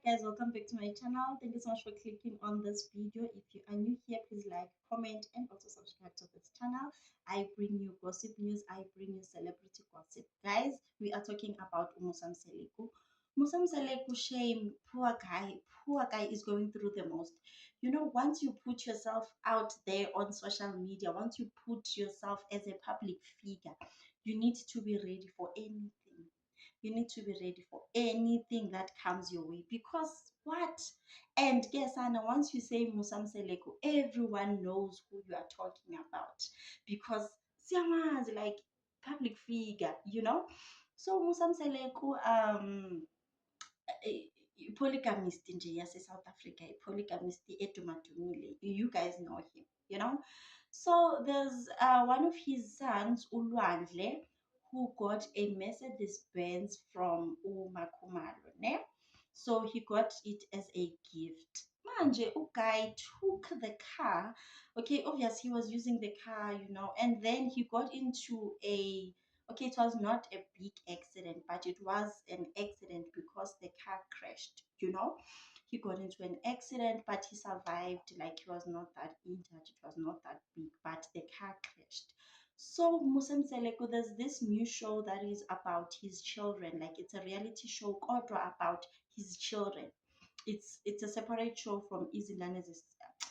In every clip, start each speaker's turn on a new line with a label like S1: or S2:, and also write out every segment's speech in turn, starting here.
S1: guys, welcome back to my channel. Thank you so much for clicking on this video. If you are new here, please like, comment, and also subscribe to this channel. I bring you gossip news, I bring you celebrity gossip. Guys, we are talking about Musam Seleku. Musam Seleku, shame, poor guy is going through the most. You know, once you put yourself out there on social media, once you put yourself as a public figure, you need to be ready for anything. You need to be ready for anything that comes your way, because what? And guess Anna, once you say Musam Seleku, everyone knows who you are talking about, because someone's like public figure, you know. So Musam Seleku, polygamist nje yase-South Africa, polygamist edumadumile, you guys know him, you know. So there's one of his sons, Ulwandle, who got a Mercedes Benz from uMakhumalo, ne? So he got it as a gift. Manje, guy took the car. Okay, obviously he was using the car, you know, and then he got into a, okay, it was not a big accident, but it was an accident because the car crashed, you know. He got into an accident, but he survived. Like, he was not that injured, it was not that big, but the car crashed. So Musam Seleku, there's this new show that is about his children. Like, it's a reality show kodwa about his children. It's a separate show from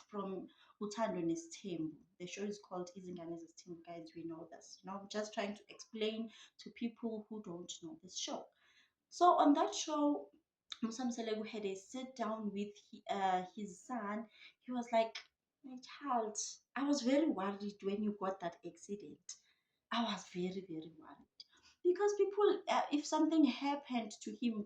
S1: from Uthando Nesithembu. The show is called Izingane Zesithembu, guys. We know this. You know, I'm just trying to explain to people who don't know this show. So on that show, Musam Seleku had a sit down with his son. He was like, "My child, I was very worried when you got that accident. I was very, very worried, because people, if something happened to him,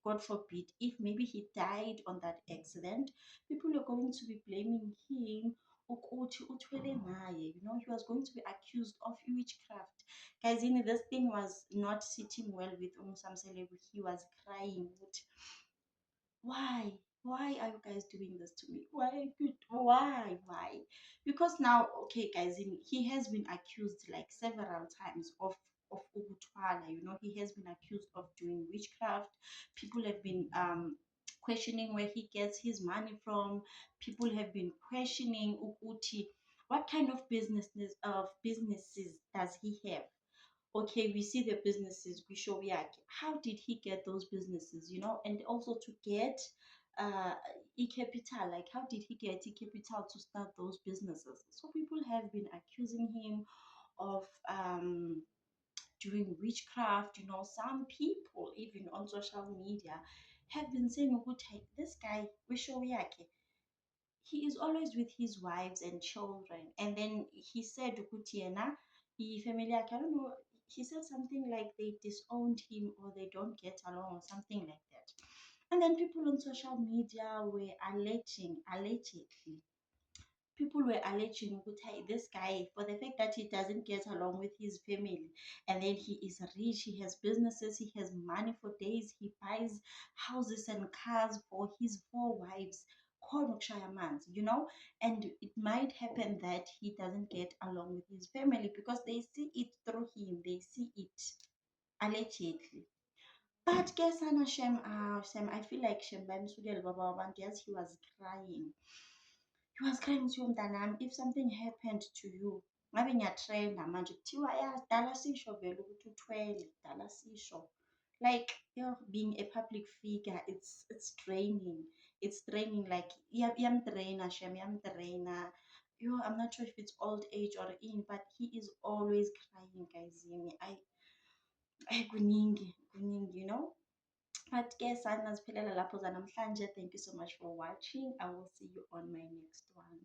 S1: God forbid, if maybe he died on that accident, people are going to be blaming him. Ukuthi uthwele ngaye." You know, he was going to be accused of witchcraft. Guys, this thing was not sitting well with Musam Seleku. He was crying. Why? Why are you guys doing this to me? Why? Because now, okay, guys, he has been accused like several times of Ubutwala. You know, he has been accused of doing witchcraft. People have been questioning where he gets his money from. People have been questioning Ukuti, what kind of businesses does he have? Okay, we see the businesses, we show, yeah, how did he get those businesses, you know, and also to get e-capital, like how did he get e-capital to start those businesses? So people have been accusing him of doing witchcraft. You know, some people even on social media have been saying, "Okay, this guy, we show yake, he is always with his wives and children." And then he said, "Ukutiena, he family, I don't know." He said something like they disowned him or they don't get along or something like that. And then people on social media were allegedly, people were alleging ukuthi, this guy, for the fact that he doesn't get along with his family, and then he is rich, he has businesses, he has money for days, he buys houses and cars for his 4 wives, you know, and it might happen that he doesn't get along with his family because they see it through him, they see it allegedly. But guess Anna Shem, I feel like Shem Bamsugel Baba, yes, he was crying. He was crying to mntanami, if something happened to you, ngabe ngiyatrenda manje kuthiwa ya dala sisho vele ukuthi uthwele, dala sisho. Like, you know, being a public figure, it's draining. It's draining, like iyamdraina Shem, iyamdraina. You know, I'm not sure if it's old age or in, but he is always crying, guys. Kuningi, you know. But guys, sanaziphelela lapho zanamhlanje. Thank you so much for watching. I will see you on my next one.